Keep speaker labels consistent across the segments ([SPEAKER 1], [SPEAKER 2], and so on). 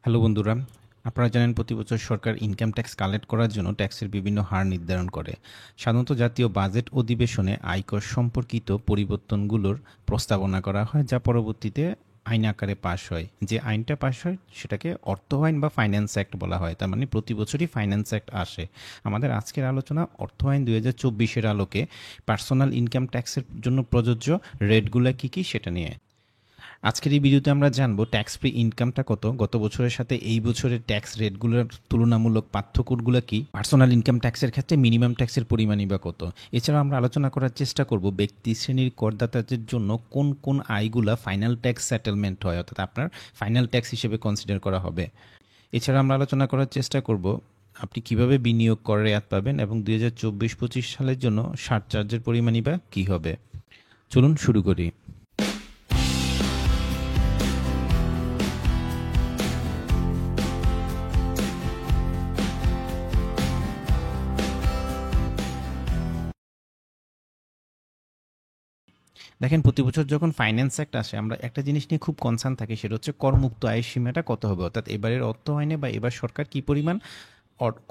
[SPEAKER 1] Hello বন্ধুরা, আপনারা জানেন প্রতি বছর সরকার ইনকাম ট্যাক্স কালেক্ট করার জন্য ট্যাক্সের বিভিন্ন হার নির্ধারণ করে। সাধারণত জাতীয় বাজেট অধিবেশনে আয়কর সম্পর্কিত পরিবর্তনগুলোর প্রস্তাবনা করা হয়, যা পরবর্তীতে আইন আকারে পাশ হয়। যে আইনটা পাশ হয় সেটাকে অর্থ আইন বা ফাইন্যান্স অ্যাক্ট বলা হয়। তার মানে প্রতি বছরই ফাইন্যান্স অ্যাক্ট আসে। আমাদের আজকের আলোচনা অর্থ আইন 2024-এর আলোকে পার্সোনাল ইনকাম ট্যাক্সের জন্য প্রযোজ্য রেটগুলো কী কী সেটা নিয়ে। আজকের এই ভিডিওতে আমরা জানবো ট্যাক্স ফ্রি ইনকামটা কত, গত বছরের সাথে এই বছরের ট্যাক্স রেটগুলোর তুলনামূলক পার্থক্যগুলো কি, পার্সোনাল ইনকাম ট্যাক্সের ক্ষেত্রে মিনিমাম ট্যাক্সের পরিমাণই বা কত। এছাড়াও আমরা আলোচনা করার চেষ্টা করব ব্যক্তি শ্রেণীর করদাতাদের জন্য কোন কোন আয়গুলা ফাইনাল ট্যাক্স সেটেলমেন্ট হয়, অর্থাৎ আপনার ফাইনাল ট্যাক্স হিসেবে কনসিডার করা হবে। এছাড়া আমরা আলোচনা করার চেষ্টা করব আপনি কিভাবে বিনিয়োগ কর রেয়াত পাবেন এবং 2024-25 সালের জন্য সারচার্জের পরিমাণই বা কী হবে। চলুন শুরু করি। দেখেন, প্রতি বছর যখন ফাইন্যান্স অ্যাক্ট আসে আমরা একটা জিনিস নিয়ে খুব কনসার্ন থাকি, সেটা হচ্ছে করমুক্ত আয়ের সীমাটা কত হবে, অর্থাৎ এবারের অর্থ আইনে বা এবার সরকার কী পরিমাণ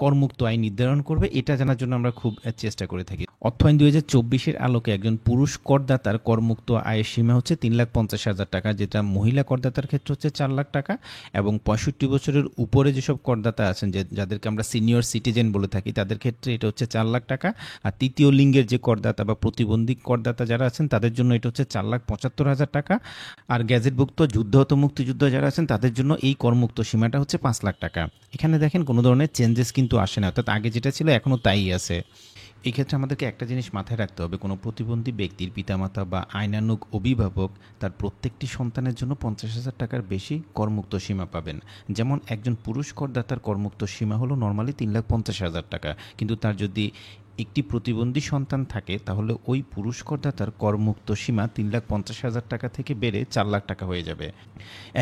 [SPEAKER 1] করমুক্ত আয় নির্ধারণ করবে এটা জানার জন্য আমরা খুব চেষ্টা করে থাকি। অর্থ আইন 2024-এর আলোকে একজন পুরুষ করদাতার করমুক্ত আয়ের সীমা হচ্ছে 3,50,000 টাকা, যেটা মহিলা করদাতার ক্ষেত্রে হচ্ছে 4 লাখ টাকা, এবং 65 বছরের উপরে যেসব করদাতা আছেন, যাদেরকে আমরা সিনিয়র সিটিজেন বলে থাকি, তাদের ক্ষেত্রে এটা হচ্ছে 4 লাখ টাকা। আর তৃতীয় লিঙ্গের যে করদাতা বা প্রতিবন্ধী করদাতা যারা আছেন তাদের জন্য এটা হচ্ছে 4,75,000 টাকা। আর গ্যাজেটভুক্ত যুদ্ধহত মুক্তিযুদ্ধ যারা আছেন তাদের জন্য এই করমুক্ত সীমাটা হচ্ছে 5 লাখ টাকা। এখানে দেখেন কোনো ধরনের চেঞ্জেস কিন্তু আসে না, অর্থাৎ আগে যেটা ছিল এখনও তাই আছে। এই ক্ষেত্রে আমাদেরকে একটা জিনিস মাথায় রাখতে হবে, কোনো প্রতিবন্ধী ব্যক্তির পিতামাতা বা আইনানুগ অভিভাবক তার প্রত্যেকটি সন্তানের জন্য 50,000 টাকার বেশি করমুক্ত সীমা পাবেন। যেমন একজন পুরুষ করদাতার করমুক্ত সীমা হলো নর্মালি 3,50,000 টাকা, কিন্তু তার যদি একটি প্রতিবন্ধী সন্তান থাকে তাহলে ওই পুরুষ করদাতার করমুক্ত সীমা 3,50,000 টাকা থেকে বেড়ে 4 লাখ টাকা হয়ে যাবে।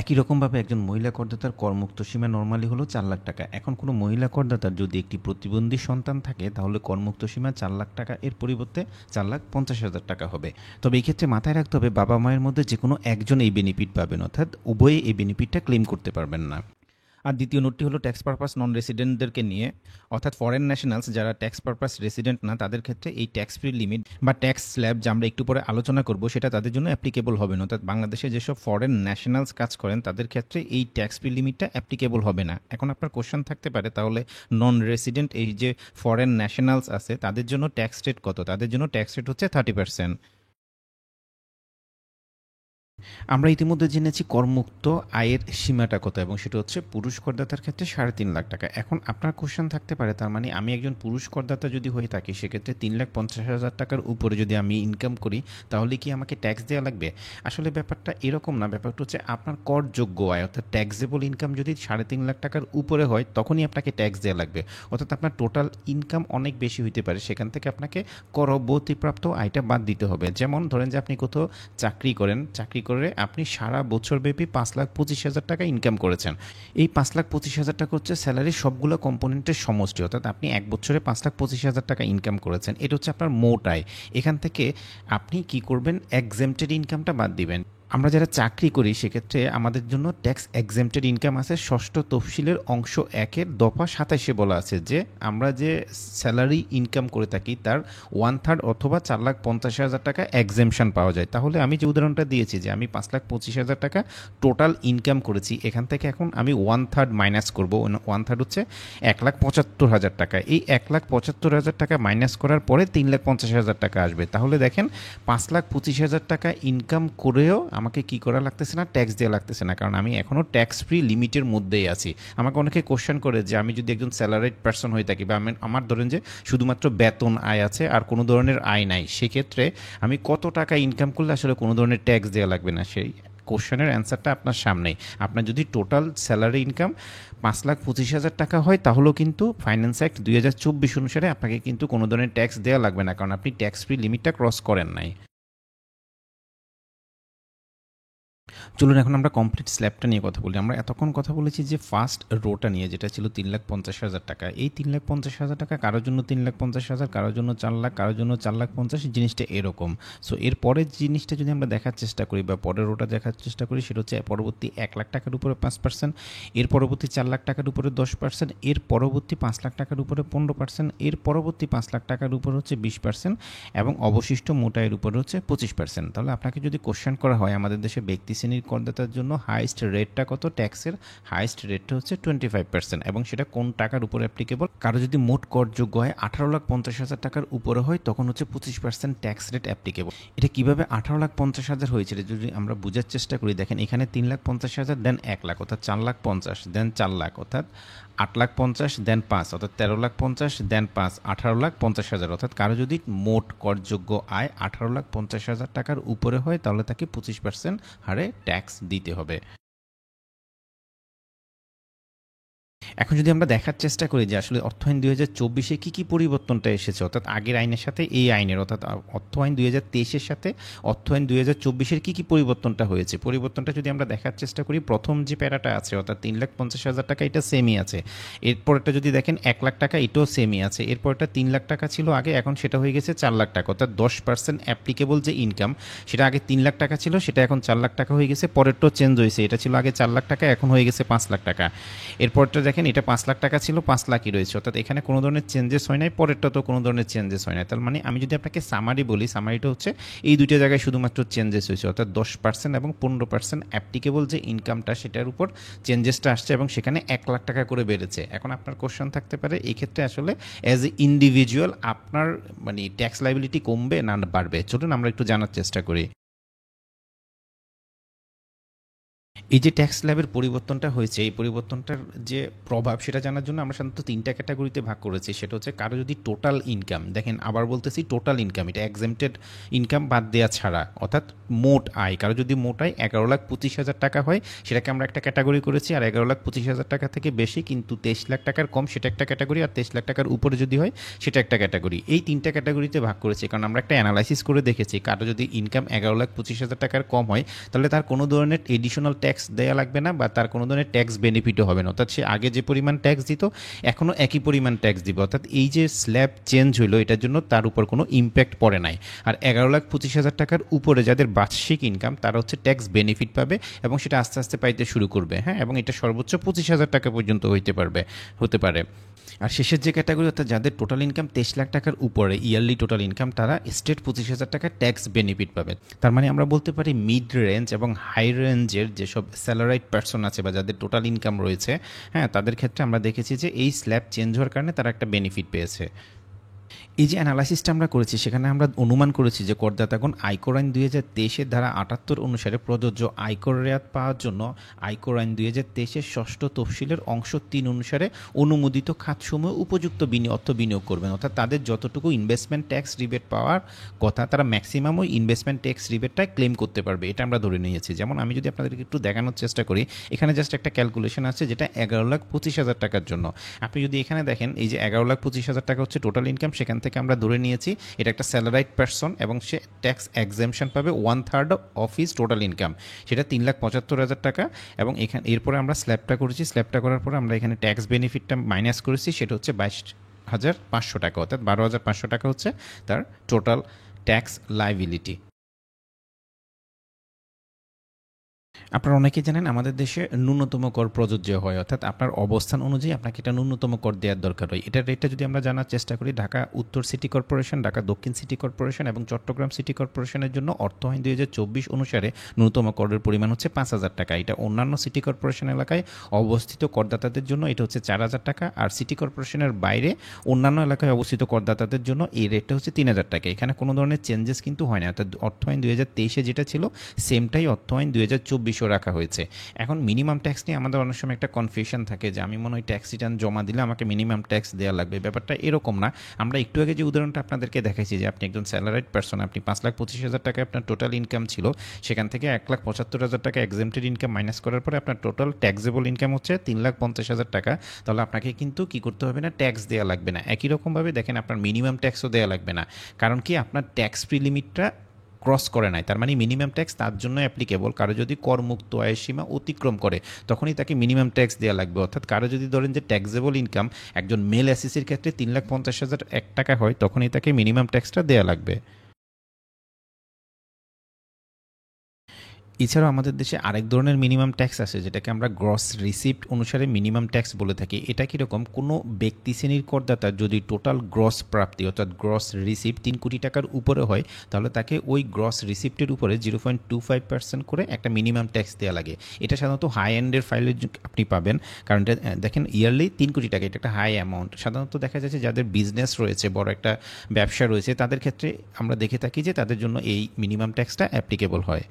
[SPEAKER 1] একই রকমভাবে একজন মহিলা করদাতার করমুক্ত সীমা নর্মালি হলো 4 লাখ টাকা। এখন কোনো মহিলা করদাতার যদি একটি প্রতিবন্ধী সন্তান থাকে তাহলে করমুক্ত সীমা 4 লাখ টাকা এর পরিবর্তে 4,50,000 টাকা হবে। তবে এই ক্ষেত্রে মাথায় রাখতে হবে বাবা মায়ের মধ্যে যে কোনো একজন এই বেনিফিট পাবেন, অর্থাৎ উভয়ে এই বেনিফিটটা ক্লেম করতে পারবেন না। আর দ্বিতীয় নোটটি হলো ট্যাক্স পারপাস নন রেসিডেন্টদেরকে নিয়ে, অর্থাৎ ফরেন ন্যাশনালস যারা ট্যাক্স পারপাস রেসিডেন্ট না তাদের ক্ষেত্রে এই ট্যাক্স ফ্রি লিমিট বা ট্যাক্স স্ল্যাব যা আমরা একটু পরে আলোচনা করব সেটা তাদের জন্য অ্যাপ্লিকেবল হবে না, অর্থাৎ বাংলাদেশে যেসব ফরেন ন্যাশনালস কাজ করেন তাদের ক্ষেত্রে এই ট্যাক্স ফ্রি লিমিটটা অ্যাপ্লিকেবল হবে না। এখন আপনার কোশ্চেন থাকতে পারে তাহলে নন রেসিডেন্ট এই যে ফরেন ন্যাশনালস আছে তাদের জন্য ট্যাক্স রেট কত, তাদের জন্য ট্যাক্স রেট হচ্ছে 30%। আমরা ইতিমধ্যে জেনেছি করমুক্ত আয়ের সীমাটা কত, এবং সেটা হচ্ছে পুরুষ করদাতার ক্ষেত্রে 3.5 লাখ টাকা। এখন আপনার কোশ্চেন থাকতে পারে তার মানে আমি একজন পুরুষ করদাতা যদি হয়ে থাকি সেক্ষেত্রে 3,50,000 টাকার উপরে যদি আমি ইনকাম করি তাহলে কি আমাকে ট্যাক্স দেওয়া লাগবে? আসলে ব্যাপারটা এরকম না, ব্যাপারটা হচ্ছে আপনার করযোগ্য আয় অর্থাৎ ট্যাক্সেবল ইনকাম যদি 3.5 লাখ টাকার উপরে হয় তখনই আপনাকে ট্যাক্স দেওয়া লাগবে। অর্থাৎ আপনার টোটাল ইনকাম অনেক বেশি হইতে পারে, সেখান থেকে আপনাকে করবর্তীপ্রাপ্ত আয়টা বাদ দিতে হবে। যেমন ধরেন যে আপনি কোথাও চাকরি করেন, চাকরি করে আপনি সারা বছরব্যাপী 5,25,000 টাকা ইনকাম করেছেন। এই 5,25,000 টাকা হচ্ছে স্যালারির সবগুলো কম্পোনেন্টের সমষ্টি, অর্থাৎ আপনি এক বছরে 5,25,000 টাকা ইনকাম করেছেন, এটা হচ্ছে আপনার মোট আয়। এখান থেকে আপনি কি করবেন, এক্সেম্পটেড ইনকামটা বাদ দিবেন। আমরা যারা চাকরি করি সেক্ষেত্রে আমাদের জন্য ট্যাক্স এক্সেম্পটেড ইনকাম আছে ষষ্ঠ তফসিলের অংশ 1-এর দফা 27-এ বলা আছে যে আমরা যে স্যালারি ইনকাম করে থাকি তার 1/3 অথবা 4,50,000 টাকা এক্সেমশন পাওয়া যায়। তাহলে আমি যে উদাহরণটা দিয়েছি যে আমি 5,25,000 টাকা টোটাল ইনকাম করেছি, এখান থেকে এখন আমি 1/3 মাইনাস করবো, 1/3 হচ্ছে 1,75,000 টাকা। এই 1,75,000 টাকা মাইনাস করার পরে 3,50,000 টাকা আসবে। তাহলে দেখেন 5,25,000 টাকা ইনকাম করেও আমাকে কি করা লাগতেছে না, ট্যাক্স দেওয়া লাগতেছে না, কারণ আমি এখনও ট্যাক্স ফ্রি লিমিটের মধ্যেই আছি। আমাকে অনেকে কোশ্চেন করে যে আমি যদি একজন স্যালারিড পার্সন হয়ে থাকি বা আমার ধরেন যে শুধুমাত্র বেতন আয় আছে আর কোনো ধরনের আয় নাই, সেক্ষেত্রে আমি কত টাকা ইনকাম করলে আসলে কোনো ধরনের ট্যাক্স দেওয়া লাগবে না। সেই কোশ্চেনের অ্যান্সারটা আপনার সামনেই। আপনার যদি টোটাল স্যালারি ইনকাম 5,25,000 টাকা হয় তাহলেও কিন্তু ফাইন্যান্স অ্যাক্ট 2024 অনুসারে আপনাকে কিন্তু কোনো ধরনের ট্যাক্স দেওয়া লাগবে না, কারণ আপনি ট্যাক্স ফ্রি লিমিটটা ক্রস করেন নাই। চলুন এখন আমরা কমপ্লিট স্ল্যাবটা নিয়ে কথা বলি। আমরা এতক্ষণ কথা বলেছি যে ফার্স্ট রোটা নিয়ে, যেটা ছিল 3,50,000 টাকা। এই 3,50,000 টাকা কারোর জন্য 3,50,000, কারোর জন্য 4 লাখ, কারোর জন্য 4,50,000, জিনিসটা এরকম। সো এর পরের জিনিসটা যদি আমরা দেখার চেষ্টা করি বা পরের রোটা দেখার চেষ্টা করি, সেটা হচ্ছে পরবর্তী 1 লাখ টাকার উপরে 5%, এর পরবর্তী 4 লাখ টাকার উপরে 10%, এর পরবর্তী 5 লাখ টাকার উপরে 15%, এর পরবর্তী 5 লাখ টাকার উপরে হচ্ছে 20%, এবং অবশিষ্ট মোটায়ের উপরে হচ্ছে 25%। তাহলে আপনাকে যদি কোশ্চেন করা হয় আমাদের দেশে ব্যক্তি শ্রেণীর করদাতার জন্য হাইস্ট রেটটা কত, ট্যাক্সের হাইস্ট রেটটা হচ্ছে 25%, এবং সেটা কোন টাকার উপরে অ্যাপ্লিকেবল। কারো যদি মোট করযোগ্য হয় 18,50,000 টাকার উপরে হয়, তখন হচ্ছে 25% ট্যাক্স রেট অ্যাপ্লিকেবল। এটা কিভাবে 18,50,000 হয়েছে যদি আমরা বোঝার চেষ্টা করি, দেখেন এখানে 3,50,000, দেন 1 লাখ অর্থাৎ 4,50,000, দেন 4 লাখ অর্থাৎ 8,50,000, দেন 5 অর্থাৎ 13,50,000, দেন 5 18,50,000। অর্থাৎ কারো যদি মোট করযোগ্য আয় 18,50,000 টাকার উপরে হয়, তাহলে তাকে 25% হারে ট্যাক্স দিতে হবে। এখন যদি আমরা দেখার চেষ্টা করি যে আসলে অর্থ আইন 2024-এ কী পরিবর্তনটা এসেছে, অর্থাৎ আগের আইনের সাথে এই আইনের, অর্থাৎ অর্থ আইন 2023-এর সাথে অর্থ আইন 2024-এর কী পরিবর্তনটা হয়েছে। পরিবর্তনটা যদি আমরা দেখার চেষ্টা করি, প্রথম যে প্যারাটা আছে অর্থাৎ 3,50,000 টাকা, এটা সেমই আছে। এরপরটা যদি দেখেন 1 লাখ টাকা, এটাও সেমই আছে। এরপরটা 3 লাখ টাকা ছিল আগে, এখন সেটা হয়ে গেছে 4 লাখ টাকা, অর্থাৎ 10% অ্যাপ্লিকেবল যে ইনকাম, সেটা আগে 3 লাখ টাকা ছিল, সেটা এখন 4 লাখ টাকা হয়ে গেছে। পরেরটাও চেঞ্জ হয়েছে, এটা ছিল আগে 4 লাখ টাকা, এখন হয়ে গেছে 5 লাখ টাকা। এরপরটা দেখেন এটা 5 লাখ টাকা ছিল, 5 লাখই রয়েছে, অর্থাৎ এখানে কোনো ধরনের চেঞ্জেস হয় নাই, পরেরটা তো কোনো ধরনের চেঞ্জেস হয় নাই। তার মানে আমি যদি আপনাকে সামারি বলি, সামারিটা হচ্ছে এই দুইটা জায়গায় শুধুমাত্র চেঞ্জেস হয়েছে, অর্থাৎ 10% এবং 15% অ্যাপ্লিকেবল যে ইনকামটা, সেটার উপর চেঞ্জেসটা আসছে, এবং সেখানে 1 লাখ টাকা করে বেড়েছে। এখন আপনার কোশ্চেন থাকতে পারে, এই ক্ষেত্রে আসলে অ্যাজ এ ইন্ডিভিজুয়াল আপনার মানে ট্যাক্স লাইবিলিটি কমবে না বাড়বে। চলুন আমরা একটু জানার চেষ্টা করি। এই যে ট্যাক্স স্ল্যাবের পরিবর্তনটা হয়েছে, এই পরিবর্তনটার যে প্রভাব, সেটা জানার জন্য আমরা সাধারণত 3টা ক্যাটাগরিতে ভাগ করেছি। সেটা হচ্ছে কারো যদি টোটাল ইনকাম, দেখেন আবার বলতেছি টোটাল ইনকাম, এটা এক্সেমটেড ইনকাম বাদ দেওয়া ছাড়া, অর্থাৎ মোট আয়, কারো যদি মোট আয় 11,25,000 টাকা হয়, সেটাকে আমরা একটা ক্যাটাগরি করেছি। আর 11,25,000 টাকা থেকে বেশি কিন্তু 23 লাখ টাকার কম, সেটা একটা ক্যাটাগরি। আর 23 লাখ টাকার উপরে যদি হয়, সেটা একটা ক্যাটাগরি। এই 3টা ক্যাটাগরিতে ভাগ করেছি, কারণ আমরা একটা অ্যানালাইসিস করে দেখেছি কারো যদি ইনকাম 11,25,000 টাকার কম হয়, তাহলে তার কোনো ধরনের এডিশনাল ট্যাক্স দেওয়া লাগবে না, বা তার কোনো ধরনের ট্যাক্স বেনিফিটও হবে না। অর্থাৎ সে আগে যে পরিমাণ ট্যাক্স দিত, এখনও একই পরিমাণ ট্যাক্স দিব। অর্থাৎ এই যে স্ল্যাব চেঞ্জ হইলো, এটার জন্য তার উপর কোনো ইম্প্যাক্ট পড়ে নাই। আর 11,25,000 টাকার উপরে যাদের বার্ষিক ইনকাম, তারা হচ্ছে ট্যাক্স বেনিফিট পাবে, এবং সেটা আস্তে আস্তে পাইতে শুরু করবে। হ্যাঁ, এবং এটা সর্বোচ্চ 25,000 টাকা পর্যন্ত হতে পারে। আর শেষের যে ক্যাটাগরি, অর্থাৎ যাদের টোটাল ইনকাম 23 লাখ টাকার উপরে, ইয়ারলি টোটাল ইনকাম, তারা স্টেট 25,000 টাকা ট্যাক্স বেনিফিট পাবে। তার মানে আমরা বলতে পারি মিড রেঞ্জ এবং হাই রেঞ্জের যেসব স্যালারাইড পার্সন আছে বা যাদের টোটাল ইনকাম রয়েছে, হ্যাঁ, তাদের ক্ষেত্রে আমরা দেখেছি যে এই স্ল্যাব চেঞ্জ হওয়ার কারণে তারা একটা বেনিফিট পেয়েছে। এই যে অ্যানালাইসিসটা আমরা করেছি, সেখানে আমরা অনুমান করেছি যে করদাতাগণ আয়কর আইন 2023-এর ধারা 78 অনুসারে প্রযোজ্য আয়কর রেয়াত পাওয়ার জন্য আয়কর আইন 2023-এর ষষ্ঠ তফসিলের অংশ 3 অনুসারে অনুমোদিত খাতসমূহে উপযুক্ত অর্থ বিনিয়োগ করবেন। অর্থাৎ তাদের যতটুকু ইনভেস্টমেন্ট ট্যাক্স রিবেট পাওয়ার কথা, তারা ম্যাক্সিমাম ওই ইনভেস্টমেন্ট ট্যাক্স রিবেটটা ক্লেম করতে পারবে, এটা আমরা ধরে নিয়েছি। যেমন আমি যদি আপনাদেরকে একটু দেখানোর চেষ্টা করি, এখানে জাস্ট একটা ক্যালকুলেশন আছে, যেটা 11,25,000 টাকার জন্য। আপনি যদি এখানে দেখেন, এই যে 11,25,000 টাকা হচ্ছে টোটাল ইনকাম, সেখান থেকে আমরা ধরে নিয়েছি এটা একটা স্যালারাইড পারসন, এবং সে ট্যাক্স এক্সেমশন পাবে 1/3 অফ হিজ টোটাল ইনকাম, সেটা 3,75,000 টাকা। এবং এরপরে আমরা স্ল্যাবটা করেছি, স্ল্যাবটা করার পরে আমরা এখানে ট্যাক্স বেনিফিটটা মাইনাস করেছি, সেটা হচ্ছে 22,500 টাকা, অর্থাৎ 12,500 টাকা হচ্ছে তার টোটাল ট্যাক্স লাইবিলিটি। আপনারা অনেকেই জানেন আমাদের দেশে ন্যূনতম কর প্রযোজ্য হয়, অর্থাৎ আপনার অবস্থান অনুযায়ী আপনাকে এটা ন্যূনতম কর দেওয়ার দরকার হয়। এটার রেটটা যদি আমরা জানার চেষ্টা করি, ঢাকা উত্তর সিটি কর্পোরেশন, ঢাকা দক্ষিণ সিটি কর্পোরেশন এবং চট্টগ্রাম সিটি কর্পোরেশনের জন্য অর্থ আইন 2024 অনুসারে ন্যূনতম করের পরিমাণ হচ্ছে 5,000 টাকা। এটা অন্যান্য সিটি কর্পোরেশন এলাকায় অবস্থিত করদাতাদের জন্য এটা হচ্ছে 4,000 টাকা, আর সিটি কর্পোরেশনের বাইরে অন্যান্য এলাকায় অবস্থিত করদাতাদের জন্য এই রেটটা হচ্ছে 3,000 টাকা। এখানে কোনো ধরনের চেঞ্জেস কিন্তু হয় না, অর্থাৎ অর্থ আইন 2023-এ যেটা ছিল সেমটাই অর্থ আইন 2024 রাখা হয়েছে। এখন মিনিমাম ট্যাক্স নিয়ে আমাদের অনেক সময় একটা কনফিউশন থাকে যে আমি মনে হয় ট্যাক্স রিটার্ন জমা দিলে আমাকে মিনিমাম ট্যাক্স দেওয়া লাগবে। ব্যাপারটা এরকম না। আমরা একটু আগে যে উদাহরণটা আপনাদেরকে দেখাইছি যে আপনি একজন স্যালারাইড পারসন, আপনি 5,25,000 টাকা আপনার টোটাল ইনকাম ছিল, সেখান থেকে 1,75,000 টাকা এক্সেমটেড ইনকাম মাইনাস করার পরে আপনার টোটাল ট্যাক্সেবল ইনকাম হচ্ছে 3,50,000 টাকা। তাহলে আপনাকে কিন্তু কি করতে হবে না, ট্যাক্স দেওয়া লাগবে না। একই রকমভাবে দেখেন আপনার মিনিমাম ট্যাক্সও দেওয়া লাগবে না, কারণ কি আপনার ট্যাক্স ফ্রি লিমিটটা ক্রস করে নাই, তার মানে মিনিমাম ট্যাক্স তার জন্য অ্যাপ্লিকেবল কারো যদি করমুক্ত আয়ের সীমা অতিক্রম করে, তখনই তাকে মিনিমাম ট্যাক্স দেওয়া লাগবে। অর্থাৎ কারো যদি ধরেন যে ট্যাক্সেবল ইনকাম একজন মেল এসএসসির ক্ষেত্রে 3,50,000 টাকা হয়, তখনই তাকে মিনিমাম ট্যাক্সটা দেওয়া লাগবে। এছাড়াও আমাদের দেশে আরেক ধরনের মিনিমাম ট্যাক্স আছে, যেটাকে আমরা গ্রস রিসিপ্ট অনুসারে মিনিমাম ট্যাক্স বলে থাকি। এটা কীরকম, কোনো ব্যক্তি শ্রেণীর করদাতা যদি টোটাল গ্রস প্রাপ্তি অর্থাৎ গ্রস রিসিপ্ট 3 কোটি টাকার উপরে হয়, তাহলে তাকে ওই গ্রস রিসিপ্টের উপরে 0.25% করে একটা মিনিমাম ট্যাক্স দেওয়া লাগে। এটা সাধারণত হাই এন্ডের ফাইলে আপনি পাবেন, কারণ এটা দেখেন ইয়ারলি 3 কোটি টাকা, এটা একটা হাই অ্যামাউন্ট। সাধারণত দেখা যাচ্ছে যাদের বিজনেস রয়েছে, বড় একটা ব্যবসা রয়েছে, তাদের ক্ষেত্রে আমরা দেখে থাকি যে তাদের জন্য এই মিনিমাম ট্যাক্সটা অ্যাপ্লিকেবল হয়।